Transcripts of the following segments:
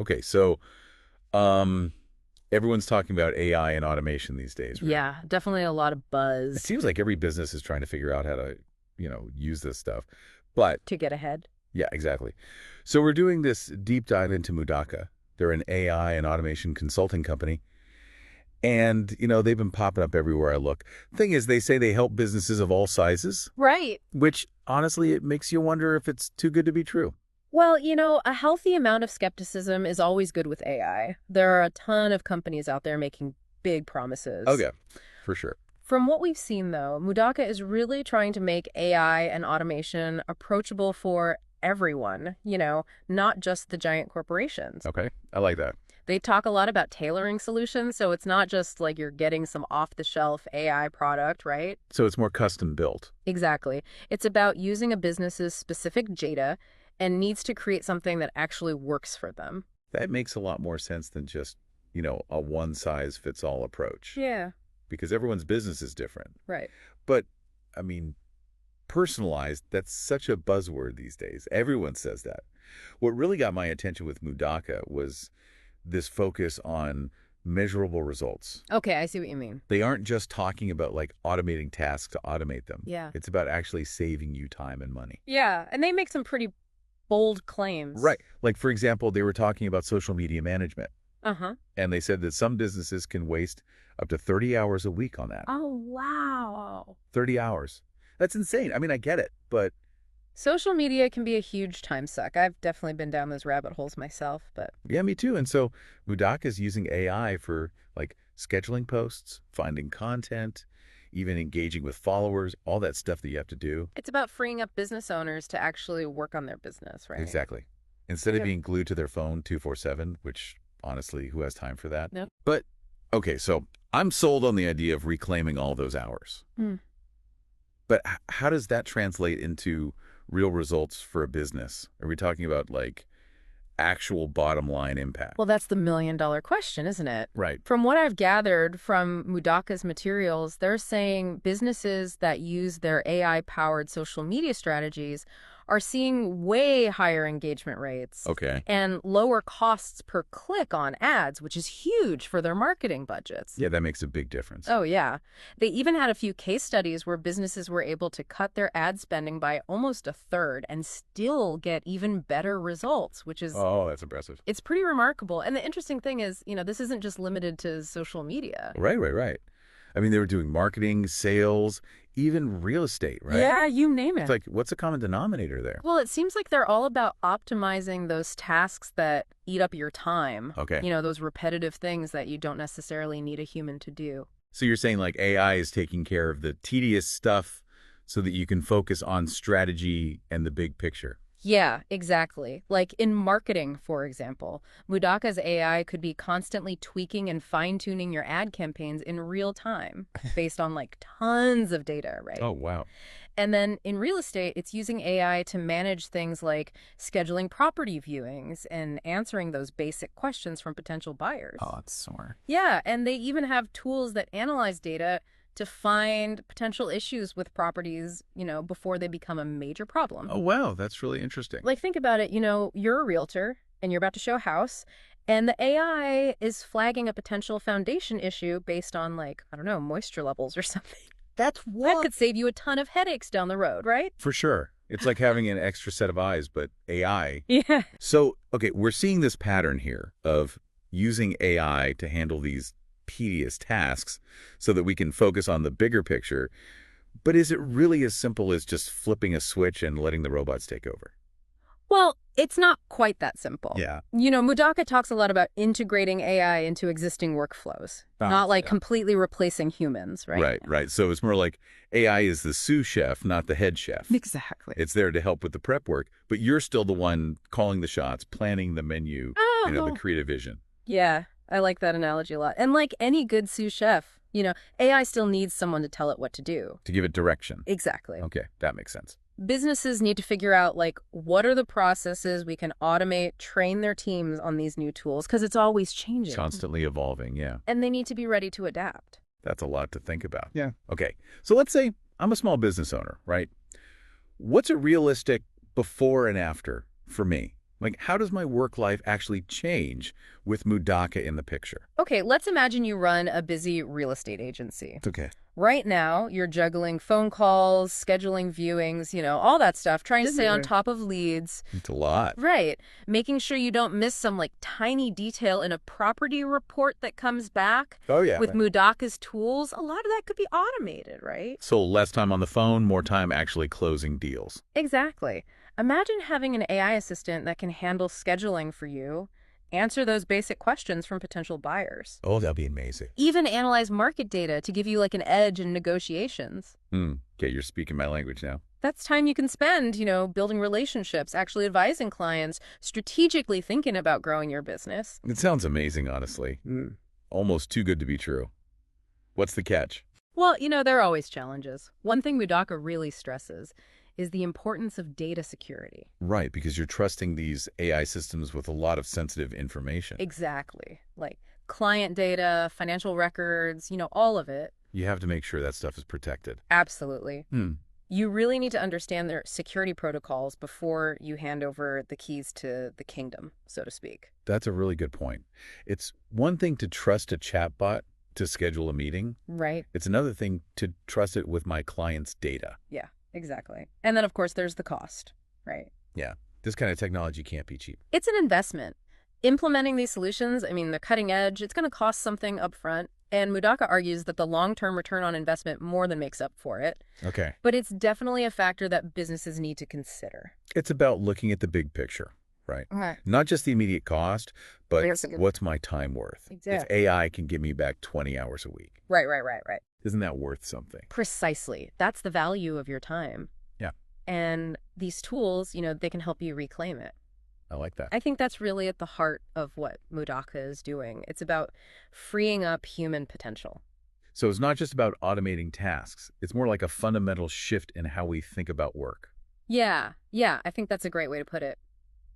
Okay, so um, everyone's talking about AI and automation these days, right? Yeah, definitely a lot of It buzz seems like every business is trying to figure out how to, use this stuff. But to get ahead. yeah, exactly. So we're doing this deep dive into Mudakka. They're an AI and automation consulting company. And, they've been popping up everywhere I look. Thing is, they say they help businesses of all sizes, Right. which honestly, it makes you wonder if it's too good to be true. Well, a healthy amount of skepticism is always good with AI. There are a ton of companies out there making big promises. Okay, for sure. From what we've seen, though, Mudaka is really trying to make AI and automation approachable for everyone, not just the giant corporations. Okay, I like that. They talk a lot about tailoring solutions, so it's not just like you're getting some off-the-shelf AI product, right? So it's more custom built. Exactly. It's about using a business's specific data and needs to create something that actually works for them. That makes a lot more sense than just, a one-size-fits-all approach. Yeah, Because everyone's business is different. right. But, I mean, personalized, that's such a buzzword these days. Everyone says that. What really got my attention with Mudaka was this focus on measurable results. Okay, I see what you mean. They aren't just talking about like automating tasks to automate them. Yeah. It's about actually saving you time and money. Yeah, and they make some pretty bold claims. Right. Like, for example, they were talking about social media management. Uh-huh. And they said that some businesses can waste up to 30 hours a week on that. Oh, wow. 30 hours. That's insane. I mean, I get it, but Social media can be a huge time suck. I've definitely been down those rabbit holes myself, but yeah, me too. And so Mudaka is using AI for like scheduling posts, finding content, even engaging with followers, all that stuff that you have to do. it's about freeing up business owners to actually work on their business, right? Exactly. Instead of Yeah. being glued to their phone 24/7, which honestly, who has time for that? Nope. But okay, so I'm sold on the idea of reclaiming all those hours. Hmm. But how does that translate into real results for a business? Are we talking about like actual bottom line impact? Well, that's the million-dollar question, isn't it? Right. From what I've gathered from Mudaka's materials, they're saying businesses that use their AI-powered social media strategies are seeing way higher engagement rates Okay. and lower costs per click on ads, which is huge for their marketing budgets. Yeah, that makes a big difference. Oh, yeah. They even had a few case studies where businesses were able to cut their ad spending by almost a third and still get even better results, which is Oh, that's impressive. it's pretty remarkable. And the interesting thing is, this isn't just limited to social media. Right. I mean, they were doing marketing, sales, even real estate, right? Yeah, you name it. It's like, what's the common denominator there? Well, it seems like they're all about optimizing those tasks that eat up your time. Okay. Those repetitive things that you don't necessarily need a human to do. So you're saying like AI is taking care of the tedious stuff so that you can focus on strategy and the big picture. Yeah, exactly. Like in marketing, for example, Mudaka's AI could be constantly tweaking and fine-tuning your ad campaigns in real time based on like tons of data, right? Oh, wow. And then in real estate, it's using AI to manage things like scheduling property viewings and answering those basic questions from potential buyers. Oh, that's smart. Yeah, and they even have tools that analyze data to find potential issues with properties, before they become a major problem. Oh, wow. That's really interesting. Like, think about it, you're a realtor and you're about to show a house, and the AI is flagging a potential foundation issue based on, like, I don't know, moisture levels or something. That could save you a ton of headaches down the road, right? For sure. It's like having an extra set of eyes, but AI. Yeah. So, okay, we're seeing this pattern here of using AI to handle these tedious tasks so that we can focus on the bigger picture. But is it really as simple as just flipping a switch and letting the robots take over? Well, it's not quite that simple. Yeah. Mudaka talks a lot about integrating AI into existing workflows, not like completely replacing humans, right? Right. So it's more like AI is the sous chef, not the head chef. Exactly. It's there to help with the prep work, but you're still the one calling the shots, planning the menu, the creative vision. Yeah, I like that analogy a lot. And like any good sous chef, AI still needs someone to tell it what to do. To give it direction. Exactly. Okay, that makes sense. Businesses need to figure out, like, what are the processes we can automate, train their teams on these new tools, because it's always changing. Constantly evolving, yeah. And they need to be ready to adapt. That's a lot to think about. Yeah. Okay, so let's say I'm a small business owner, right? What's a realistic before and after for me? Like, how does my work life actually change with Mudakka in the picture? Okay, let's imagine you run a busy real estate agency. It's okay. Right now, you're juggling phone calls, scheduling viewings, all that stuff, trying to stay on top of leads. It's a lot. Right. Making sure you don't miss some tiny detail in a property report that comes back. Oh, yeah. With Mudakka's tools, a lot of that could be automated, right? So less time on the phone, more time actually closing deals. Exactly. Imagine having an AI assistant that can handle scheduling for you, answer those basic questions from potential buyers. Oh, that'd be amazing. Even analyze market data to give you an edge in negotiations. Okay, you're speaking my language now. That's time you can spend, building relationships, actually advising clients, strategically thinking about growing your business. It sounds amazing, honestly. Almost too good to be true. What's the catch? Well, there are always challenges. One thing Mudakka really stresses is the importance of data security. Right, because you're trusting these AI systems with a lot of sensitive information. Exactly. Like client data, financial records, all of it. You have to make sure that stuff is protected. Absolutely. You really need to understand their security protocols before you hand over the keys to the kingdom, so to speak. That's a really good point. It's one thing to trust a chatbot to schedule a meeting. Right. It's another thing to trust it with my client's data. Yeah, exactly. And then, of course, there's the cost, right? Yeah, this kind of technology can't be cheap. It's an investment. Implementing these solutions, they're cutting edge. It's going to cost something upfront. And Mudakka argues that the long-term return on investment more than makes up for it. Okay. But it's definitely a factor that businesses need to consider. It's about looking at the big picture, right? Right. Not just the immediate cost, but Yes. what's my time worth? Exactly. If AI can give me back 20 hours a week. Right. Isn't that worth something? Precisely. That's the value of your time. Yeah. And these tools, they can help you reclaim it. I like that. I think that's really at the heart of what Mudakka is doing. It's about freeing up human potential. So it's not just about automating tasks. It's more like a fundamental shift in how we think about work. Yeah, I think that's a great way to put it.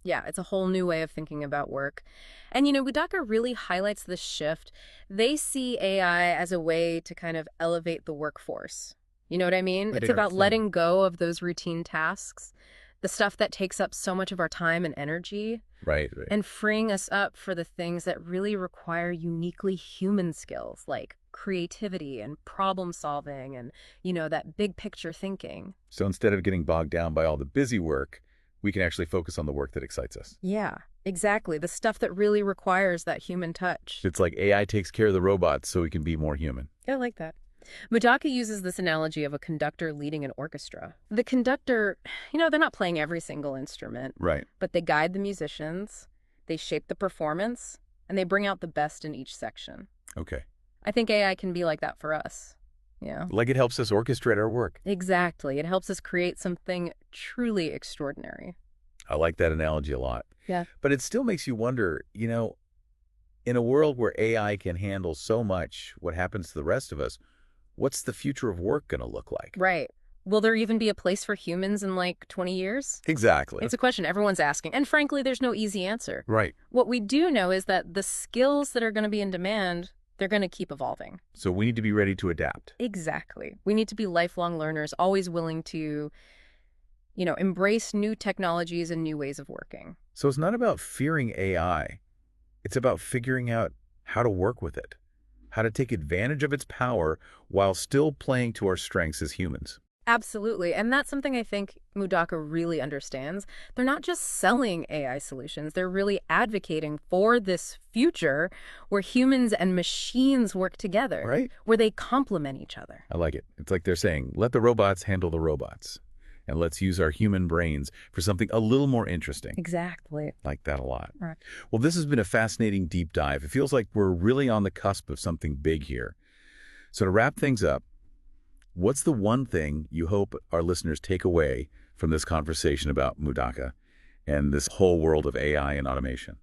Yeah, it's a whole new way of thinking about work. And, Mudakka really highlights this shift. They see AI as a way to kind of elevate the workforce. You know what I mean? It's about letting go of those routine tasks, the stuff that takes up so much of our time and energy. Right. And freeing us up for the things that really require uniquely human skills, like creativity and problem solving and, that big picture thinking. So instead of getting bogged down by all the busy work, we can actually focus on the work that excites us. Yeah, exactly. The stuff that really requires that human touch. It's like AI takes care of the robots so we can be more human. I like that. Mudakka uses this analogy of a conductor leading an orchestra. The conductor, they're not playing every single instrument. Right. But they guide the musicians, they shape the performance, and they bring out the best in each section. Okay. I think AI can be like that for us. Yeah. Like it helps us orchestrate our work. Exactly. It helps us create something truly extraordinary. I like that analogy a lot. Yeah. But it still makes you wonder, in a world where AI can handle so much, what happens to the rest of us? What's the future of work going to look like? Right. Will there even be a place for humans in 20 years? Exactly. It's a question everyone's asking. And frankly, there's no easy answer. Right. What we do know is that the skills that are going to be in demand, they're going to keep evolving. So we need to be ready to adapt. Exactly. We need to be lifelong learners, always willing to, embrace new technologies and new ways of working. So it's not about fearing AI. It's about figuring out how to work with it, how to take advantage of its power while still playing to our strengths as humans. Absolutely. And that's something I think Mudakka really understands. They're not just selling AI solutions. They're really advocating for this future where humans and machines work together, right? Where they complement each other. I like it. It's like they're saying, let the robots handle the robots. And let's use our human brains for something a little more interesting. Exactly. Like that a lot. Right. Well, this has been a fascinating deep dive. It feels like we're really on the cusp of something big here. So to wrap things up, what's the one thing you hope our listeners take away from this conversation about Mudakka and this whole world of AI and automation?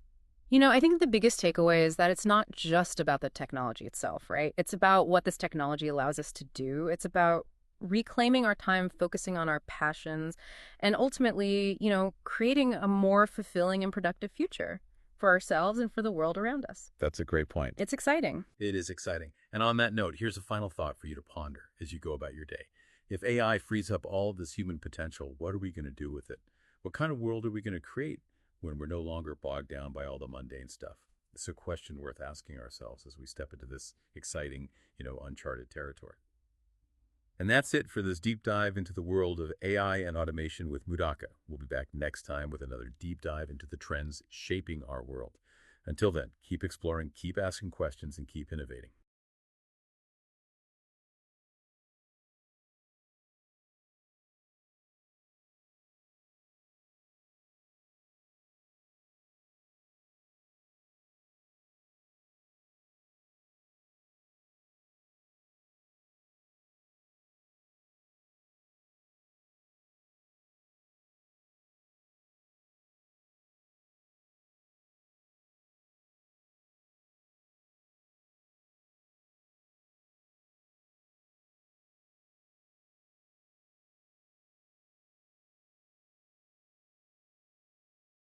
I think the biggest takeaway is that it's not just about the technology itself, right? It's about what this technology allows us to do. It's about reclaiming our time, focusing on our passions, and ultimately, creating a more fulfilling and productive future for ourselves and for the world around us. That's a great point. It's exciting. It is exciting. And on that note, here's a final thought for you to ponder as you go about your day. If AI frees up all of this human potential, what are we going to do with it? What kind of world are we going to create when we're no longer bogged down by all the mundane stuff? It's a question worth asking ourselves as we step into this exciting, uncharted territory. And that's it for this deep dive into the world of AI and automation with Mudakka. We'll be back next time with another deep dive into the trends shaping our world. Until then, keep exploring, keep asking questions, and keep innovating.